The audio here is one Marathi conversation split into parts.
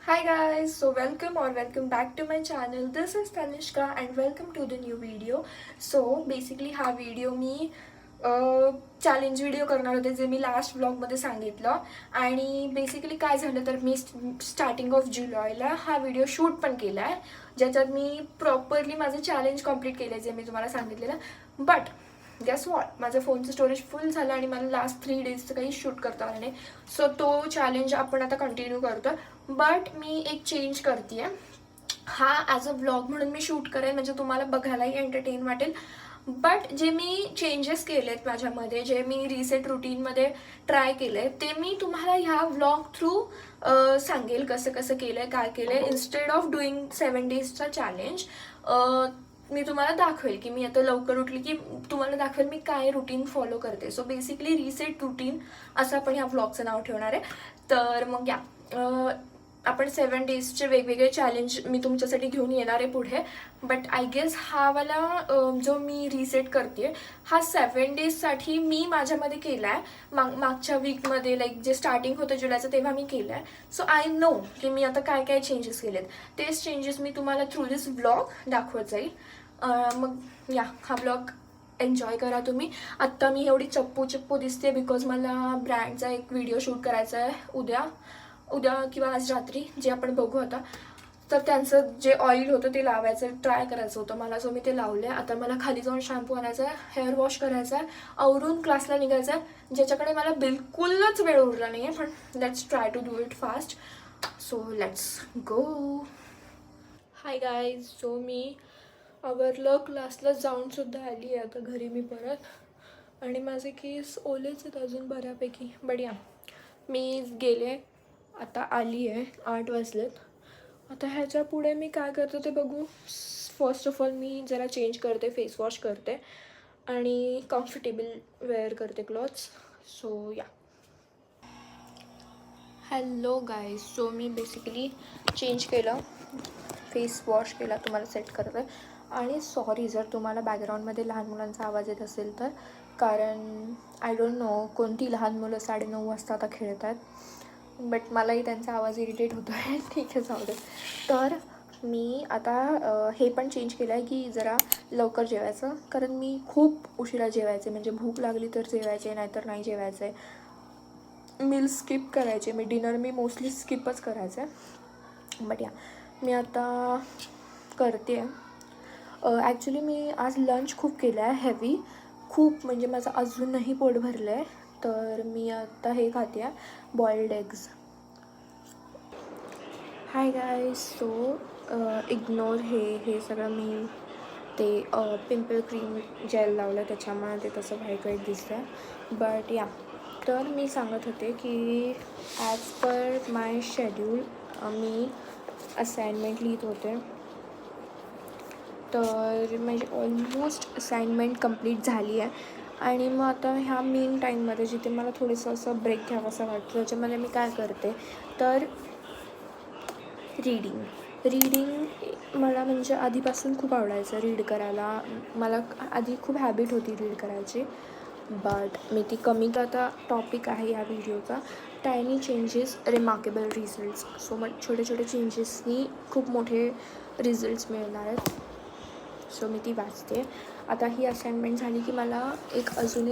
Hi guys, so welcome back to my channel. This is Tanishka and welcome to the new video. So basically हा व्हिडिओ मी चॅलेंज व्हिडिओ करणार होते जे मी लास्ट ब्लॉगमध्ये सांगितलं. आणि बेसिकली काय झालं तर मी स्टार्टिंग ऑफ जुलैला हा व्हिडिओ शूट पण केला आहे, ज्याच्यात मी प्रॉपरली माझं चॅलेंज कम्प्लीट केलं आहे जे मी तुम्हाला सांगितलेलं. बट गॅस वॉट, माझं फोनचं स्टोरेज फुल झालं आणि मला लास्ट 3 डेजचं काही शूट करता आलं नाही. सो तो चॅलेंज आपण आता कंटिन्यू करतो. बट मी एक चेंज करते आहे. हा ॲज अ व्लॉग म्हणून मी शूट करेन, म्हणजे तुम्हाला बघायलाही एंटरटेन वाटेल. बट जे मी चेंजेस केलेत माझ्यामध्ये, जे मी रिसेट रुटीनमध्ये ट्राय केलं आहे, ते मी तुम्हाला ह्या व्लॉग थ्रू सांगेल कसं कसं केलं आहे, काय केलं आहे. इन्स्टेड ऑफ डुईंग 7 डेजचा चॅलेंज मी तुम्हाला दाखवेल की मी आता लवकर उठली की तुम्हाला दाखवेल मी काय रुटीन फॉलो करते. सो बेसिकली रिसेट रुटीन असं आपण ह्या व्लॉगचं नाव ठेवणार आहे. तर मग या आपण 7 डेजचे वेगवेगळे चॅलेंज मी तुमच्यासाठी घेऊन येणार आहे पुढे. बट आय गेस हा वाला जो मी रिसेट करते हा 7 डेजसाठी मी माझ्यामध्ये केला आहे. मागच्या वीकमध्ये लाईक जे स्टार्टिंग होतं जुलैचं तेव्हा मी केलं आहे. सो आय नो की मी आता काय काय चेंजेस केलेत. तेच चेंजेस मी तुम्हाला थ्रू दिस व्लॉग दाखवत जाईल. मग या हा व्लॉग एन्जॉय करा तुम्ही. आत्ता मी एवढी चप्पू दिसते बिकॉज मला ब्रँडचा एक व्हिडिओ शूट करायचा आहे उद्या किंवा आज रात्री, जे आपण बघू आता. तर त्यांचं जे ऑइल होतं ते लावायचं ट्राय करायचं होतं मला. सो मी ते लावले. आता मला खाली जाऊन शॅम्पू आणायचा आहे, हेअर वॉश करायचा आहे, आवरून क्लासला निघायचं आहे, ज्याच्याकडे मला बिलकुलच वेळ उरला नाही आहे. पण let's try to do it fast. So let's go. Hi guys, so मी आवरलं, क्लासला जाऊनसुद्धा आली आहे आता घरी मी परत. आणि माझे केस ओलेच आहेत अजून बऱ्यापैकी. बढिया, मी गेले, आता आली आहे, 8 वाजलेत. आता ह्याच्या पुढे मी काय करते ते बघू. फर्स्ट ऑफ ऑल मी जरा चेंज करते, फेस वॉश करते आणि कम्फर्टेबल वेअर करते क्लॉथ्स. सो या. हॅलो गाईज, सो मी बेसिकली चेंज केलं, फेस वॉश केला, तुम्हाला सेट करत आहे. आणि सॉरी जर तुम्हाला बॅकग्राऊंडमध्ये लहान मुलांचा आवाज येत असेल तर, कारण आय डोंट नो कोणती लहान मुलं 9:30 वाजता आता खेळत आहेत. बट मलाही त्यांचा आवाज इरिटेट होतो आहे. ठीक आहे, जाऊ दे. तर मी आता हे पण चेंज केलं आहे की जरा लवकर जेवायचं, कारण मी खूप उशिरा जेवायचे, म्हणजे भूक लागली तर जेवायचे, नाहीतर नाही जेवायचे. मील स्किप करायचे, मी डिनर मी मोस्टली स्किपच करायचं आहे. बट या, मी आता करते आहे. ॲक्च्युली मी आज लंच खूप केलं आहे, हेवी खूप, म्हणजे माझं अजूनही पोट भरलं आहे. तर मी आता हे खाते आहे, बॉइल्ड एग्ज. हाय गाईज, सो इग्नोर हे सगळं मी ते पिंपल क्रीम जेल लावलं त्याच्यामुळे ते तसं व्हाईट व्हाईट दिसतं. बट या, तर मी सांगत होते की ॲज पर माय शेड्यूल मी असाइनमेंट लिहित होते. तर माझी ऑलमोस्ट असाइनमेंट कंप्लीट झाली आहे. आणि मग आता ह्या मेन टाईममध्ये जिथे मला थोडंसं असं ब्रेक घ्यावं असं वाटतं, त्याच्यामध्ये मी काय करते तर रीडिंग मला म्हणजे आधीपासून खूप आवडायचं रीड करायला. मला आधी खूप हॅबिट होती रीड करायची. बट मी ती कमी करता. टॉपिक आहे या व्हिडिओचा tiny changes remarkable results. So मग छोटे छोटे चेंजेसनी खूप मोठे रिझल्ट्स मिळणार आहेत. सो मी ती वाचते. आता ही असाइनमेंट झाली की मला अजून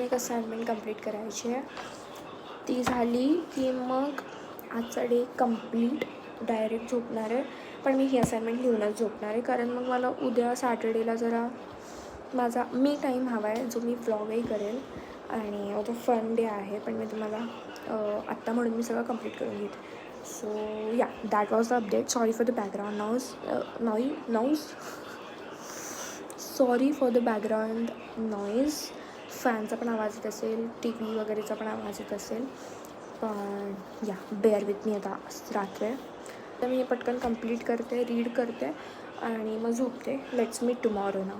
एक असाइनमेंट कंप्लीट करायची आहे. ती झाली की मग आजचा डे कंप्लीट डायरेक्ट झोपणार आहे. पण मी ही असाइनमेंट लिहूनच झोपणार आहे, कारण मग मला उद्या सॅटर्डेला जरा माझा मी टाईम हवा आहे, जो मी व्लॉगही करेल. आणि उद्या फन डे आहे, पण मी तुम्हाला आत्ता म्हणून मी सगळं कंप्लीट करून घेते. So yeah, that was the update. Sorry for the background noise. Sorry for the background noise. फॅनचा पण आवाज येत असेल, टी व्ही वगैरेचा पण आवाज येत असेल, पण या, बेअर विथ मी. आता रात्र आहे, तर मी पटकन कंप्लीट करते, रीड करते आणि मग झोपते. Let's meet tomorrow now.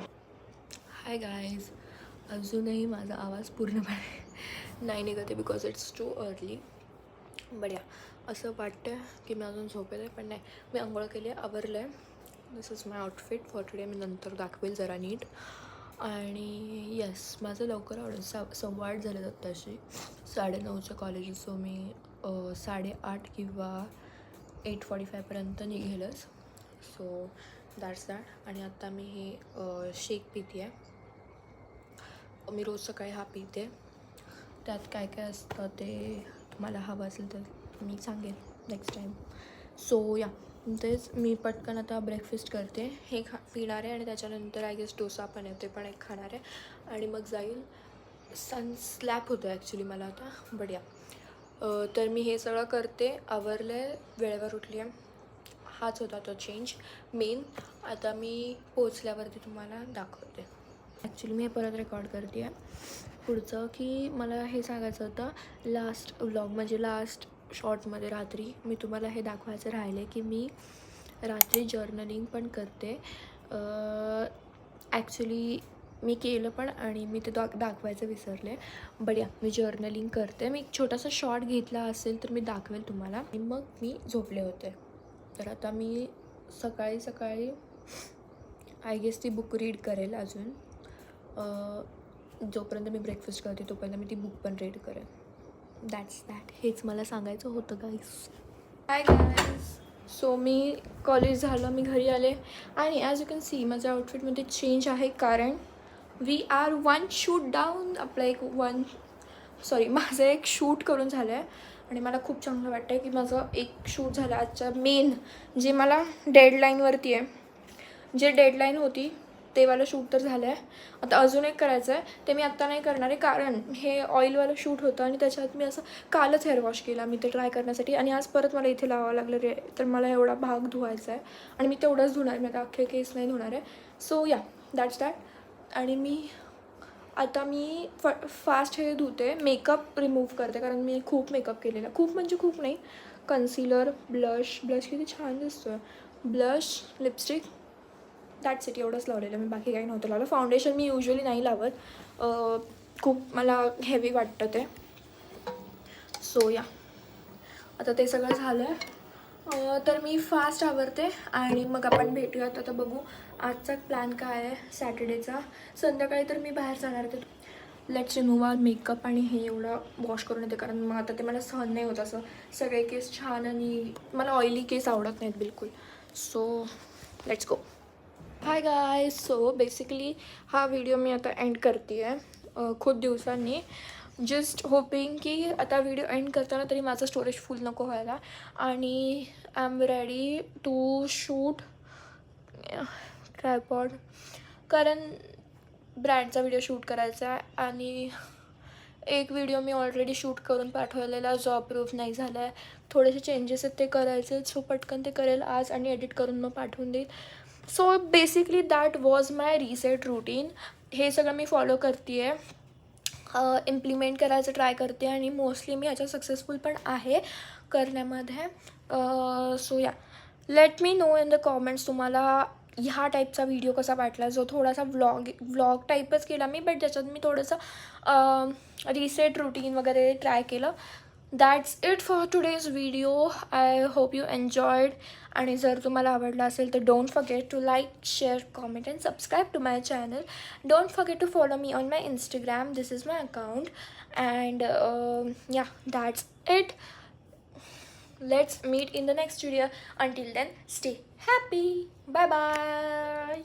Hi guys, अजूनही माझा आवाज पूर्णपणे नाही निघत आहे बिकॉज इट्स टू अर्ली. बढिया, असं वाटतं आहे की मी अजून झोपेल आहे, पण नाही. मी आंघोळ केली आहे, आवरलं आहे. This is my outfit for today. मी नंतर दाखवेल जरा नीट. आणि येस, माझं लवकर आवडेल. 8:15 झालं आत्ताशी, 9:30चं कॉलेज. सो मी 8:30 किंवा 8:45पर्यंत निघेलच. So that's that. आणि आत्ता मी हे शेक पिते आहे. मी रोज सकाळी हा पिते. त्यात काय काय असतं ते तुम्हाला हवं असेल तर मी सांगेन नेक्स्ट टाईम. सो या, तेच मी पटकन आता ब्रेकफास्ट करते. हे पिणार आहे आणि त्याच्यानंतर आय गेस डोसा पण आहे, ते पण एक खाणार आहे आणि मग जाईल. सन स्लॅप होतं ॲक्च्युली मला आता, बढिया. तर मी हे सगळं करते, आवरले, वेळेवर उठली आहे. हाच होता तो चेंज मेन. आता मी पोचल्यावरती तुम्हाला दाखवते. ॲक्च्युली मी हे परत रेकॉर्ड करते आहे पुढचं, की मला हे सांगायचं होतं लास्ट व्लॉग, म्हणजे लास्ट शॉर्टमध्ये रात्री मी तुम्हाला हे दाखवायचं राहिले की मी रात्री जर्नलिंग पण करते. ॲक्च्युली मी केलं पण आणि मी ते दाखवायचं विसरले. बढिया, मी जर्नलिंग करते. मी एक छोटासा शॉर्ट घेतला असेल तर मी दाखवेल तुम्हाला. आणि मग मी झोपले होते. तर आता मी सकाळी सकाळी आय गेस ती बुक रीड करेल अजून. जोपर्यंत मी ब्रेकफास्ट करते तोपर्यंत मी ती बुक पण रीड करेन. That's that. हेच मला सांगायचं होतं गाईस. Hi guys. सो मी कॉलेज झालं, मी घरी आले आणि ॲज यू कॅन सी माझ्या आउटफिटमध्ये चेंज आहे, कारण we are one shoot down. माझं एक शूट करून झालं आहे आणि मला खूप चांगलं वाटतं आहे की माझं एक शूट झालं आजच्या मेन, जे मला डेडलाईनवरती आहे. जे डेडलाईन होती ते वालं शूट तर झालं आहे. आता अजून एक करायचं आहे, ते मी आत्ता नाही करणार आहे कारण हे ऑइलवालं शूट होतं आणि त्याच्यात मी असं कालच हेअर वॉश केला मी ते ट्राय करण्यासाठी. आणि आज परत मला इथे लावावं लागलं रे, तर मला एवढा भाग धुवायचा आहे आणि मी तेवढंच धुणार, मी आता अख्खे केस नाही धुणार आहे. सो या, दॅट्स दॅट. आणि मी फास्ट हे धुते, मेकअप रिमूव्ह करते कारण मी खूप मेकअप केलेला, खूप म्हणजे खूप नाही. कन्सिलर, ब्लश किती छान दिसतो आहे, ब्लश, लिपस्टिक, दॅट्स इट. एवढंच लावलेलं मी, बाकी काही नव्हतं लावलं. फाउंडेशन मी युजली नाही लावत, खूप मला हेवी वाटतं ते. सो या, आता ते सगळं झालं आहे, तर मी फास्ट आवरते आणि मग आपण भेटूयात. आता बघू आजचा प्लॅन काय आहे सॅटर्डेचा. संध्याकाळी तर मी बाहेर जाणार आहे. लेट्स रिमूव्ह आवर मेकअप आणि हे एवढं वॉश करून येते कारण मग आता ते मला सहन नाही होत असं सगळे केस छान, आणि मला ऑइली केस आवडत नाहीत बिलकुल. So let's go. Hi guys. So basically हा व्हिडिओ मी आता एंड करते आहे खूप दिवसांनी. जस्ट होपिंग की आता व्हिडिओ एंड करताना तरी माझं स्टोरेज फुल नको व्हायला, आणि I am ready to shoot tripod, कारण ब्रँडचा व्हिडिओ शूट करायचा आहे. आणि एक व्हिडिओ मी ऑलरेडी शूट करून पाठवलेला जो अप्रूव्ह नाही झाला आहे. थोडेसे चेंजेस आहेत ते करायचे, सो पटकन ते करेल आज आणि एडिट करून मग पाठवून देईल. So basically that was my reset routine. हे सगळं मी फॉलो करते आहे, इम्प्लिमेंट करायचं ट्राय करते आणि मोस्टली मी ह्याच्यात सक्सेसफुल पण आहे करण्यामध्ये. सो या, let me know in the comments तुम्हाला ह्या टाईपचा व्हिडिओ कसा वाटला, जो थोडासा व्लॉग टाईपच केला मी, बट ज्याच्यात मी थोडंसं रिसेट रूटीन वगैरे ट्राय केलं. That's it for today's video. I hope you enjoyed. आणि जर तुम्हाला आवडला असेल तर don't forget to like, share, comment and subscribe to my channel. Don't forget to follow me on my Instagram. This is my account. And yeah, that's it. Let's meet in the next video. Until then, stay happy. Bye bye.